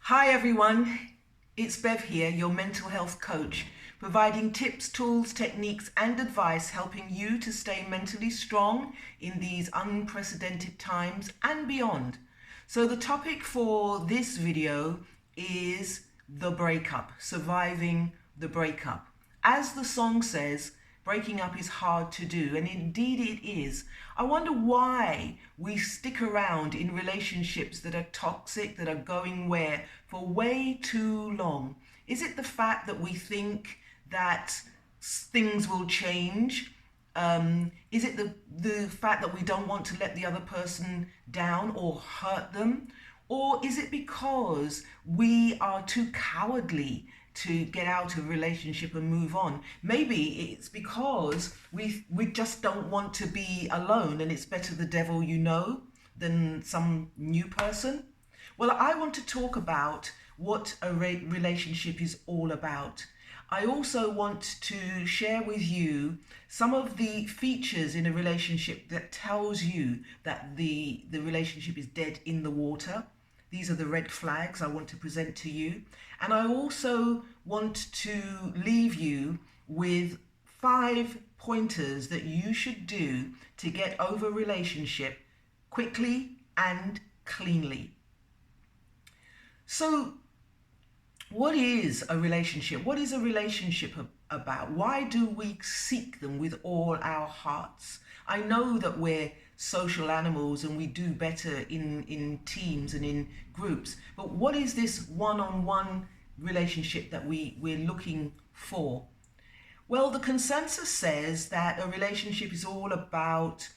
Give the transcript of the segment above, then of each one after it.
Hi everyone, it's Bev here, your mental health coach, providing tips, tools, techniques and advice helping you to stay mentally strong in these unprecedented times and beyond. So the topic for this video is the breakup, surviving the breakup. As the song says, breaking up is hard to do, and indeed it is. I wonder why we stick around in relationships that are toxic, that are going where for way too long. Is it the fact that we think that things will change? Is it the fact that we don't want to let the other person down or hurt them? Or is it because we are too cowardly to get out of a relationship and move on? Maybe it's because we just don't want to be alone, and it's better the devil you know than some new person. Well, I want to talk about what a relationship is all about. I also want to share with you some of the features in a relationship that tells you that the relationship is dead in the water. These are the red flags I want to present to you. And I also want to leave you with 5 pointers that you should do to get over a relationship quickly and cleanly. So, what is a relationship? What is a relationship about? Why do we seek them with all our hearts? I know that we're social animals and we do better in teams and in groups, but what is this one-on-one relationship that we're looking for? Well, the consensus says that a relationship is all about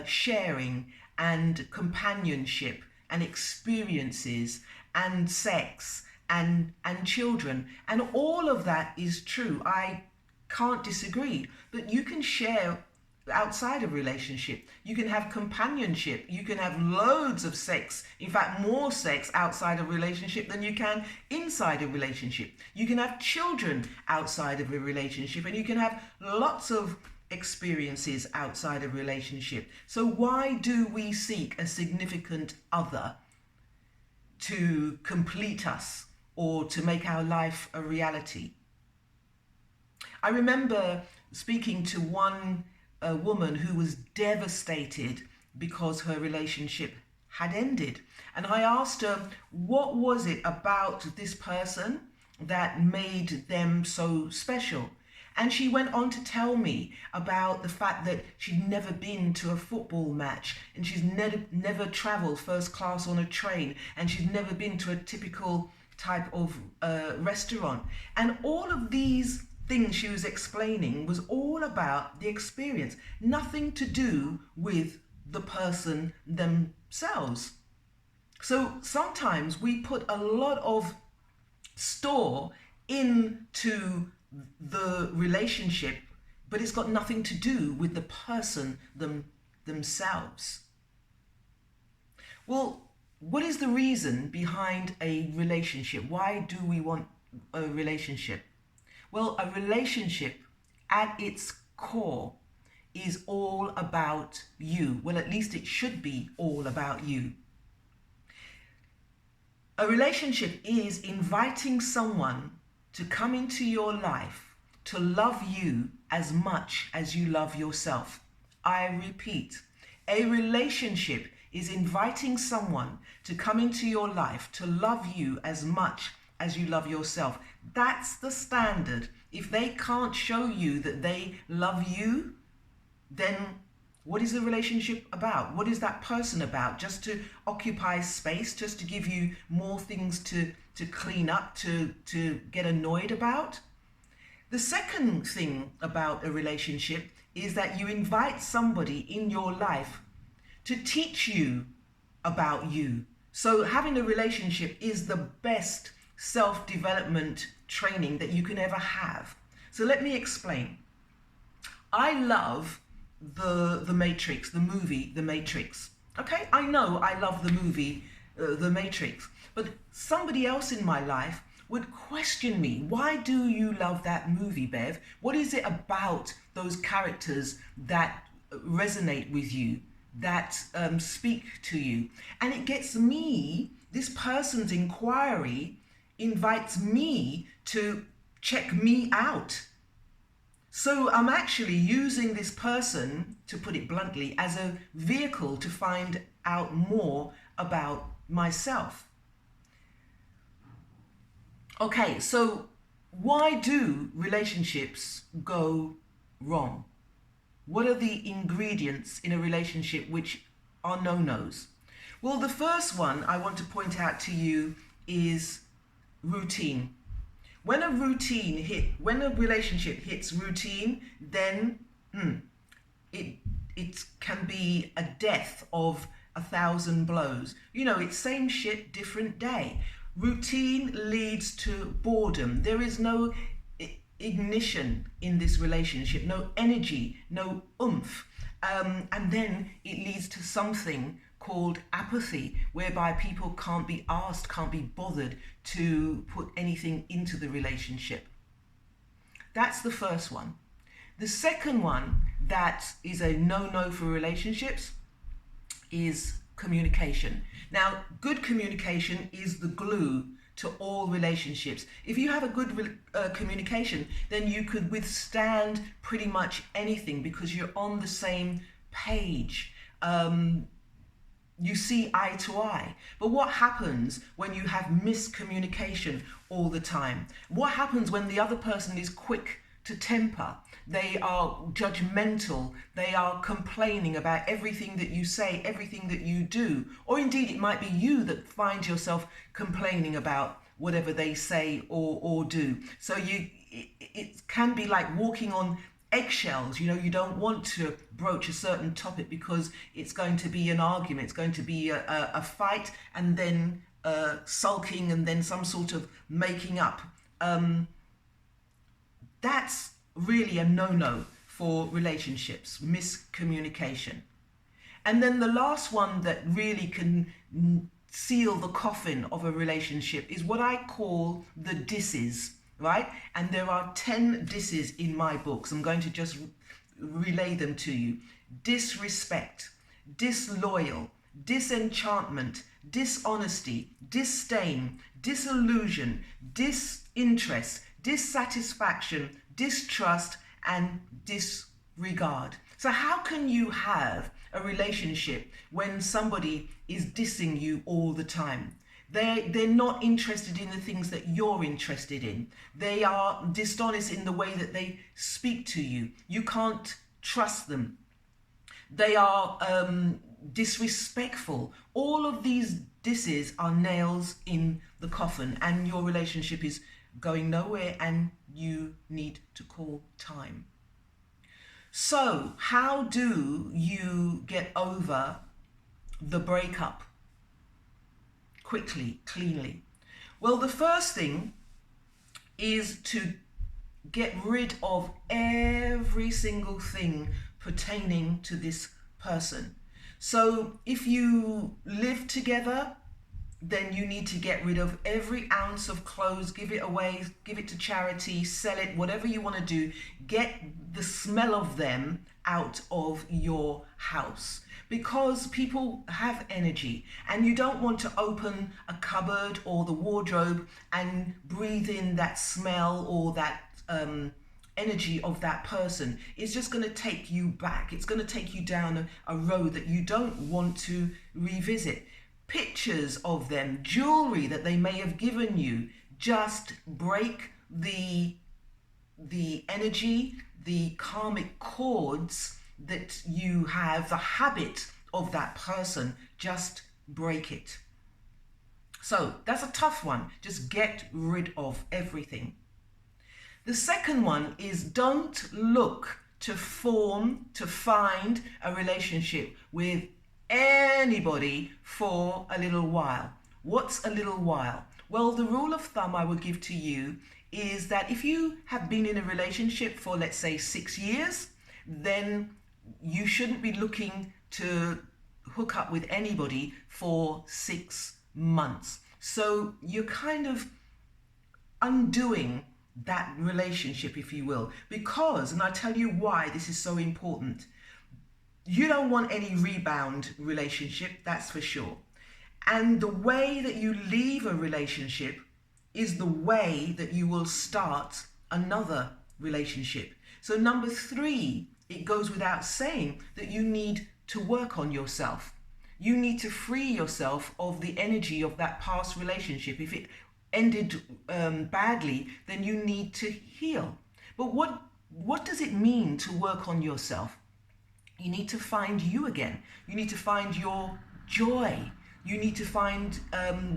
sharing and companionship and experiences and sex and children, and all of that is true. I can't disagree, but you can share outside of relationship. You can have companionship, you can have loads of sex, in fact more sex outside of relationship than you can inside a relationship. You can have children outside of a relationship, and you can have lots of experiences outside of relationship. So why do we seek a significant other to complete us or to make our life a reality? I remember speaking to one woman who was devastated because her relationship had ended. And I asked her, what was it about this person that made them so special? And she went on to tell me about the fact that she'd never been to a football match, and she's never traveled first class on a train, and she's never been to a typical type of restaurant. And all of these things she was explaining was all about the experience, nothing to do with the person themselves. So sometimes we put a lot of store into the relationship, but it's got nothing to do with the person themselves. Well, what is the reason behind a relationship? Why do we want a relationship? Well, a relationship at its core is all about you. Well, at least it should be all about you. A relationship is inviting someone to come into your life to love you as much as you love yourself. I repeat, a relationship is inviting someone to come into your life to love you as much as you love yourself. That's the standard. If they can't show you that they love you, then what is the relationship about? What is that person about? Just to occupy space, just to give you more things to clean up, to get annoyed about? The second thing about a relationship is that you invite somebody in your life to teach you about you. So having a relationship is the best self-development training that you can ever have. So let me explain. I love the Matrix, the movie The Matrix. Okay, I know I love the movie The Matrix, but somebody else in my life would question me. Why do you love that movie, Bev? What is it about those characters that resonate with you, that speak to you? And it gets me, this person's inquiry invites me to check me out. So I'm actually using this person, to put it bluntly, as a vehicle to find out more about myself. Okay, so why do relationships go wrong? What are the ingredients in a relationship which are no-nos? Well, the first one I want to point out to you is routine. When a relationship hits routine, then it can be a death of 1,000 blows. You know, it's same shit, different day. Routine leads to boredom. There is no ignition in this relationship, no energy, no oomph. And then it leads to something called apathy, whereby people can't be asked, can't be bothered to put anything into the relationship. That's the first one. The second one that is a no-no for relationships is communication. Now, good communication is the glue to all relationships. If you have a good communication, then you could withstand pretty much anything because you're on the same page. You see eye to eye. But what happens when you have miscommunication all the time? What happens when the other person is quick to temper? They are judgmental. They are complaining about everything that you say, everything that you do. Or indeed, it might be you that finds yourself complaining about whatever they say or do. So it can be like walking on eggshells. You know, you don't want to broach a certain topic because it's going to be an argument, it's going to be a fight, and then sulking, and then some sort of making up. That's really a no-no for relationships, miscommunication. And then the last one that really can seal the coffin of a relationship is what I call the disses. Right? And there are 10 disses in my books. I'm going to just relay them to you. Disrespect, disloyal, disenchantment, dishonesty, disdain, disillusion, disinterest, dissatisfaction, distrust, and disregard. So how can you have a relationship when somebody is dissing you all the time? They're not interested in the things that you're interested in. They are dishonest in the way that they speak to you. You can't trust them. They are disrespectful. All of these disses are nails in the coffin, and your relationship is going nowhere, and you need to call time. So, how do you get over the breakup quickly, cleanly? Well, the first thing is to get rid of every single thing pertaining to this person. So if you live together, then you need to get rid of every ounce of clothes, give it away, give it to charity, sell it, whatever you want to do. Get the smell of them out of your house, because people have energy, and you don't want to open a cupboard or the wardrobe and breathe in that smell or that energy of that person. It's just going to take you back. It's going to take you down a road that you don't want to revisit. Pictures of them, jewelry that they may have given you, just break the energy, the karmic cords that you have, the habit of that person. Just break it. So that's a tough one. Just get rid of everything. The second one is don't look to find a relationship with anybody for a little while. What's a little while? Well, the rule of thumb I would give to you is that if you have been in a relationship for, let's say, 6 years, then you shouldn't be looking to hook up with anybody for 6 months. So you're kind of undoing that relationship, if you will, because, and I'll tell you why this is so important, you don't want any rebound relationship, that's for sure. And the way that you leave a relationship is the way that you will start another relationship. So number 3, it goes without saying that you need to work on yourself. You need to free yourself of the energy of that past relationship. If it ended badly, then you need to heal. But what does it mean to work on yourself? You need to find you again. You need to find your joy. You need to find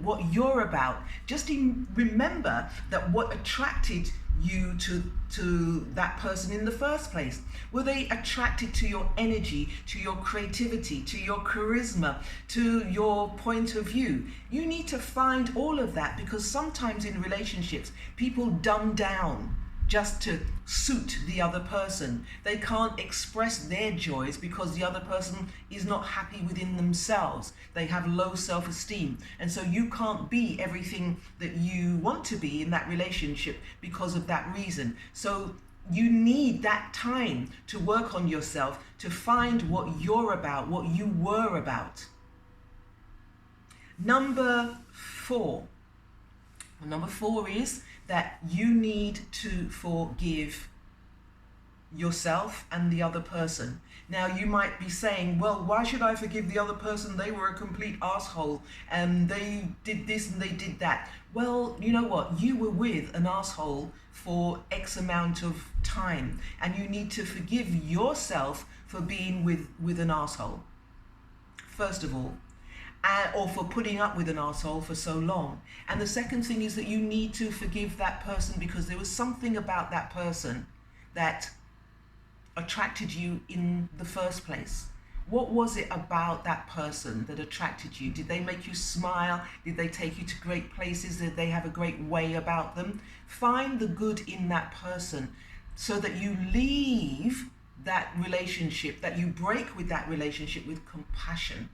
what you're about. Just remember that what attracted you to that person in the first place. Were they attracted to your energy, to your creativity, to your charisma, to your point of view? You need to find all of that, because sometimes in relationships, people dumb down just to suit the other person. They can't express their joys because the other person is not happy within themselves. They have low self-esteem. And so you can't be everything that you want to be in that relationship because of that reason. So you need that time to work on yourself, to find what you're about, what you were about. Number 4 is that you need to forgive yourself and the other person. Now you might be saying, well, why should I forgive the other person? They were a complete asshole and they did this and they did that. Well, you know what? You were with an asshole for X amount of time, and you need to forgive yourself for being with an asshole, first of all. Or for putting up with an arsehole for so long. And the second thing is that you need to forgive that person because there was something about that person that attracted you in the first place. What was it about that person that attracted you? Did they make you smile? Did they take you to great places? Did they have a great way about them? Find the good in that person so that you leave that relationship, that you break with that relationship with compassion,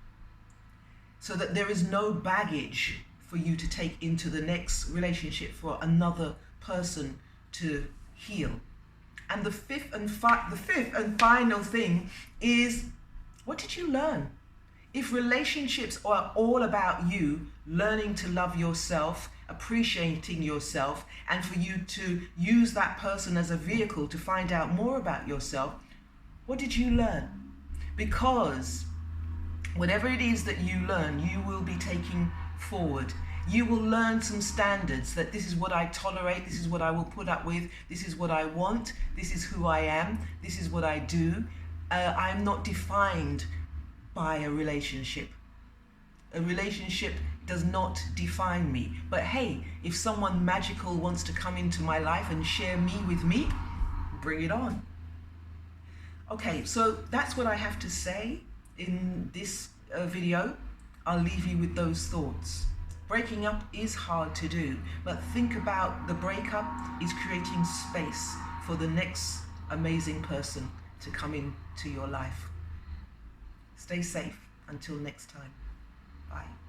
so that there is no baggage for you to take into the next relationship for another person to heal. And the fifth and final thing is, what did you learn? If relationships are all about you learning to love yourself, appreciating yourself, and for you to use that person as a vehicle to find out more about yourself, what did you learn? Because whatever it is that you learn, you will be taking forward. You will learn some standards, that this is what I tolerate, this is what I will put up with, this is what I want, this is who I am, this is what I do. I'm not defined by a relationship. A relationship does not define me. But hey, if someone magical wants to come into my life and share me with me, bring it on. Okay, so that's what I have to say in this video. I'll leave you with those thoughts. Breaking up is hard to do, but think about the breakup is creating space for the next amazing person to come into your life. Stay safe until next time. Bye.